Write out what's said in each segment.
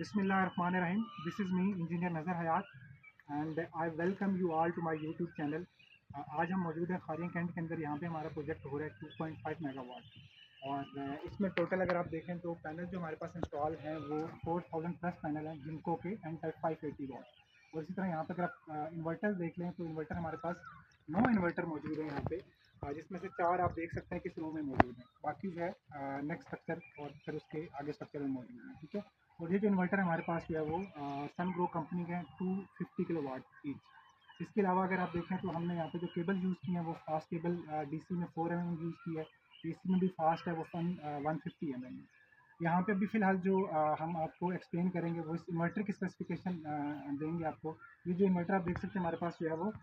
Bismillahirrahmanirrahim. This is me, engineer Nazar Hayat, and I welcome you all to my YouTube channel. आज हम मौजूद हैं खारिया cantt के अंदर। यहाँ पे हमारा प्रोजेक्ट हो रहा है 2.5 मेगावाट, और इसमें टोटल अगर आप देखें तो पैनल जो हमारे पास इंस्टॉल हैं वो 4000 प्लस पैनल हैं जिनको के N-type 580 वाट। और इसी तरह यहाँ पर अगर आप इन्वर्टर देख लें तो इन्वर्टर हमारे पास 9 इन्वर्टर मौजूद हैं यहाँ पे, जिसमें से 4 आप देख सकते हैं कि रो में मौजूद हैं, बाकी जो है नेक्स्ट स्ट्रक्चर और फिर उसके आगे स्ट्रक्चर में मौजूद हैं। ठीक है, और ये जो इन्वर्टर हमारे पास जो है वो सन ग्रो कंपनी के हैं 250 किलोवाट ईच। इसके अलावा अगर आप देखें तो हमने यहाँ पे जो केबल यूज़ की है वो फास्ट केबल DC में 4 mm यूज़ की है, AC में भी फास्ट है वो 150 mm है। यहाँ पे अभी फ़िलहाल जो हम आपको एक्सप्लेन करेंगे वो इस इन्वर्टर की स्पेसिफिकेशन देंगे आपको। ये जो इन्वर्टर आप देख सकते हैं हमारे पास जो है वो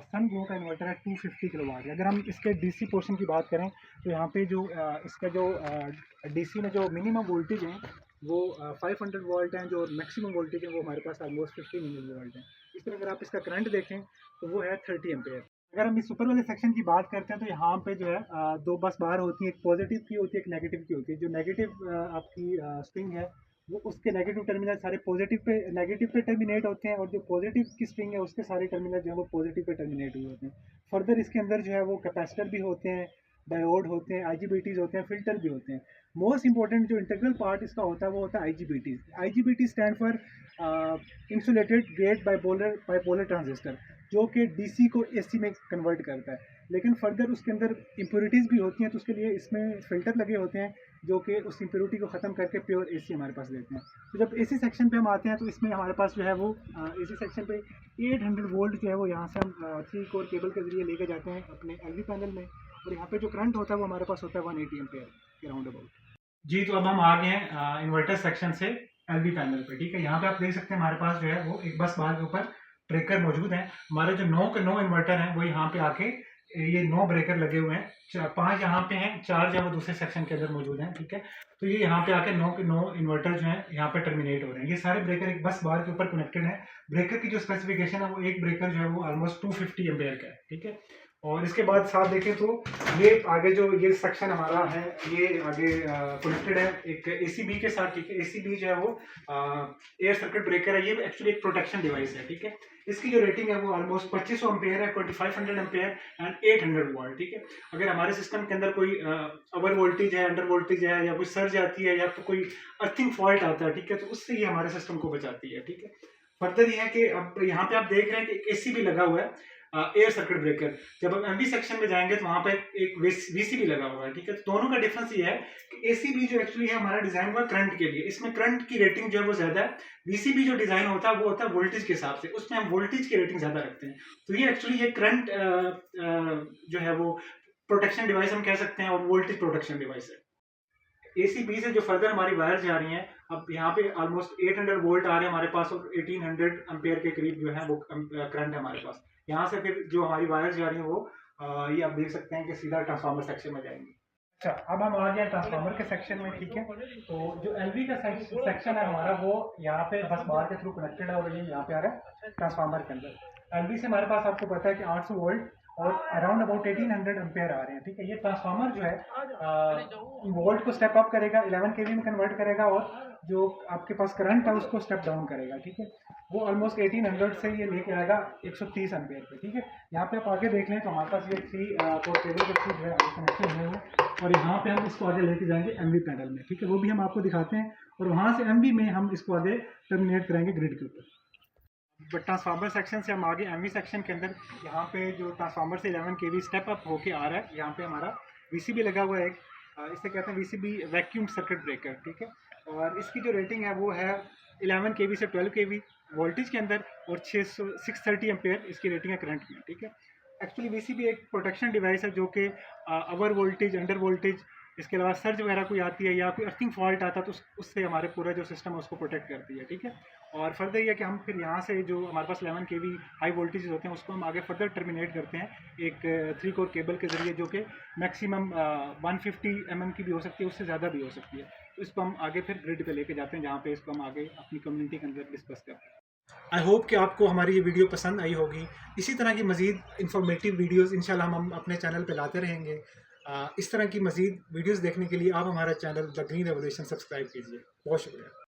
सन ग्रो का इन्वर्टर है 250 किलोवाट। अगर हम इसके DC पोर्शन की बात करें तो यहाँ पे जो इसका जो DC में जो मिनिमम वोल्टेज है वो 500 वोल्ट हैं, जो मैक्सिमम वोल्टेज है वो हमारे पास ऑलमोस्ट 15 वोल्ट है। इस तरह अगर आप इसका करंट देखें तो वो है 30 एम्पेयर। अगर हम इस ऊपर वाले सेक्शन की बात करते हैं तो यहाँ पे जो है दो बस बार होती है, एक पॉजिटिव की होती है, एक नेगेटिव की होती है। जो नेगेटिव आपकी स्ट्रिंग है वो उसके नेगेटिव टर्मिनल सारे नेगेटिव पे टर्मिनेट होते हैं, और जो पॉजिटिव की स्ट्रिंग है उसके सारे टर्मिनल जो है वो पॉजिटिव पे टर्मिनेट हुए होते हैं। फर्दर इसके अंदर जो है वो कैपेसिटर भी होते हैं, डायोड होते हैं, IGBTs होते हैं, फिल्टर भी होते हैं। मोस्ट इंपॉर्टेंट जो इंटीग्रल पार्ट इसका होता है वो होता है IGBTs। IGBT stand for insulated gate bipolar transistor, जो कि DC को AC में कन्वर्ट करता है। लेकिन फर्दर उसके अंदर इम्प्योरिटीज़ भी होती हैं, तो उसके लिए इसमें फ़िल्टर लगे होते हैं जो कि उस इम्प्योरिटी को ख़त्म करके प्योर AC हमारे पास देते हैं। तो जब AC सेक्शन पे हम आते हैं तो इसमें हमारे पास जो है वो AC सेक्शन पे 800 वोल्ट जो है वो यहाँ से हम 3 कोर केबल के ज़रिए लेके जाते हैं अपने LV पैनल में, और यहाँ पे जो करंट होता है वो हमारे पास होता है 180 एम्पेयर के राउंड अबाउट। जी, तो अब हम आ गए हैं इन्वर्टर सेक्शन से LV पैनल पे। ठीक है, यहाँ पे आप देख सकते हैं हमारे पास जो है वो एक बस बार के ऊपर ब्रेकर मौजूद हैं। हमारे जो 9 के 9 इन्वर्टर हैं वो यहाँ पे आके ये 9 ब्रेकर लगे हुए हैं, 5 यहाँ पे हैं, 4 जो है वो दूसरे सेक्शन के अंदर मौजूद हैं। ठीक है, तो ये यहाँ पे आके 9 के 9 इन्वर्टर जो हैं यहाँ पे टर्मिनेट हो रहे हैं। ये सारे ब्रेकर एक बस बार के ऊपर कनेक्टेड है। ब्रेकर की जो स्पेसिफिकेशन है वो एक ब्रेकर जो है वो ऑलमोस्ट 250 एम्पेयर का है। ठीक है, और इसके बाद साथ देखें तो ये आगे जो ये सेक्शन हमारा है ये आगे कनेक्टेड है एक ACB के साथ। ठीक है, ACB जो है वो एयर सर्किट ब्रेकर है, ये एक्चुअली एक प्रोटेक्शन डिवाइस है। ठीक है, इसकी जो रेटिंग है वो ऑलमोस्ट 2500 एम्पेयर है, 2500 एम्पेयर एंड 800 वोल्ट। ठीक है, अगर हमारे सिस्टम के अंदर कोई ओवर वोल्टेज है, अंडर वोल्टेज है, या कोई सर्ज आती है, या तो कोई अर्थिंग फॉल्ट आता है, ठीक है, तो उससे ये हमारे सिस्टम को बचाती है। ठीक है, फर्दर ये है कि अब यहाँ पे आप देख रहे हैं कि एक AC भी लगा हुआ है, एयर सर्किट ब्रेकर। जब हम MV सेक्शन में जाएंगे तो वहाँ पे एक VCB लगा हुआ है। ठीक है, तो दोनों का डिफरेंस ये है कि ACB जो एक्चुअली है हमारा डिजाइन हुआ करंट के लिए, इसमें करंट की रेटिंग जो है वो ज्यादा है। VCB जो डिजाइन होता है वो होता है वोल्टेज के हिसाब से, उसमें हम वोल्टेज की रेटिंग ज्यादा रखते हैं। तो ये एक्चुअली ये करंट जो है वो प्रोटेक्शन डिवाइस हम कह सकते हैं, और वोल्टेज प्रोटेक्शन डिवाइस है। ACB से जो फर्दर हमारी वायर जा रही हैं, अब यहाँ पे ऑलमोस्ट 800 वोल्ट आ रहे हैं हमारे पास, और 1800 एम्पेयर के करीब जो है वो करंट है हमारे पास। यहाँ से फिर जो हमारी वायर जा रही हैं वो ये आप देख सकते हैं कि सीधा ट्रांसफार्मर सेक्शन में जाएंगी। अच्छा, अब हम आ गए ट्रांसफार्मर के सेक्शन में। ठीक है, तो जो LV का सेक्शन है हमारा वो यहाँ पे बस बार के थ्रू कनेक्टेड है, और ये यहाँ पे आ रहा है ट्रांसफार्मर के अंदर। LV से हमारे पास आपको पता है कि 800 वोल्ट और अराउंड अबाउट 1800 एम्पेयर आ रहे हैं। ठीक है, ये ट्रांसफार्मर जो है वोल्ट को स्टेप अप करेगा, 11 kV में कन्वर्ट करेगा, और जो आपके पास करंट है उसको स्टेप डाउन करेगा। ठीक है, वो ऑलमोस्ट 1800 से ये लेके आएगा 130 एम्पेयर पे। ठीक है, यहाँ पे आप आगे देख लें तो हमारे पास ये 3 कोर केबल के थ्रू जो है कनेक्शन हुए हैं, और यहाँ पे हम इसको आगे लेके जाएंगे MV पैनल में। ठीक है, वो भी हम आपको दिखाते हैं, और वहाँ से MV में हम इसको आगे टर्मिनेट करेंगे ग्रिड के ऊपर। बट ट्रांसफार्मर सेक्शन से हम आगे MV सेक्शन के अंदर, यहाँ पे जो ट्रांसफार्मर से 11 kV स्टेप अप होके आ रहा है, यहाँ पे हमारा VCB लगा हुआ है एक, इसे कहते हैं VCB वैक्यूम सर्किट ब्रेकर। ठीक है, और इसकी जो रेटिंग है वो है 11 kV से 12 kV वोल्टेज के अंदर, और 630 एम्पेयर इसकी रेटिंग है करंट में। ठीक है, एक्चुअली VCB एक प्रोटेक्शन डिवाइस है जो कि ओवर वोल्टेज, अंडर वोल्टेज, इसके अलावा सर्ज वगैरह कोई आती है या कोई अर्थिंग फॉल्ट आता है तो उससे हमारे पूरा जो सिस्टम है उसको प्रोटेक्ट करती है। ठीक है, और फर्दर ये कि हम फिर यहाँ से जो हमारे पास 11 kV हाई वोल्टेज होते हैं उसको हम आगे फर्दर टर्मिनेट करते हैं एक 3 कोर केबल के ज़रिए, जो कि मैक्सिमम 150 mm की भी हो सकती है, उससे ज़्यादा भी हो सकती है। तो इसको हम आगे फिर ग्रिड पे लेके जाते हैं, जहाँ पे इसको हम आगे अपनी कम्युनिटी के अंदर डिस्कस करते हैं। आई होप कि आपको हमारी ये वीडियो पसंद आई होगी। इसी तरह की मज़ीद इंफॉर्मेटिव वीडियोज़ इंशाल्लाह हम अपने चैनल पर लाते रहेंगे। इस तरह की मज़ीद वीडियोज़ देखने के लिए आप हमारा channel the green revolution subscribe कीजिए। बहुत शुक्रिया।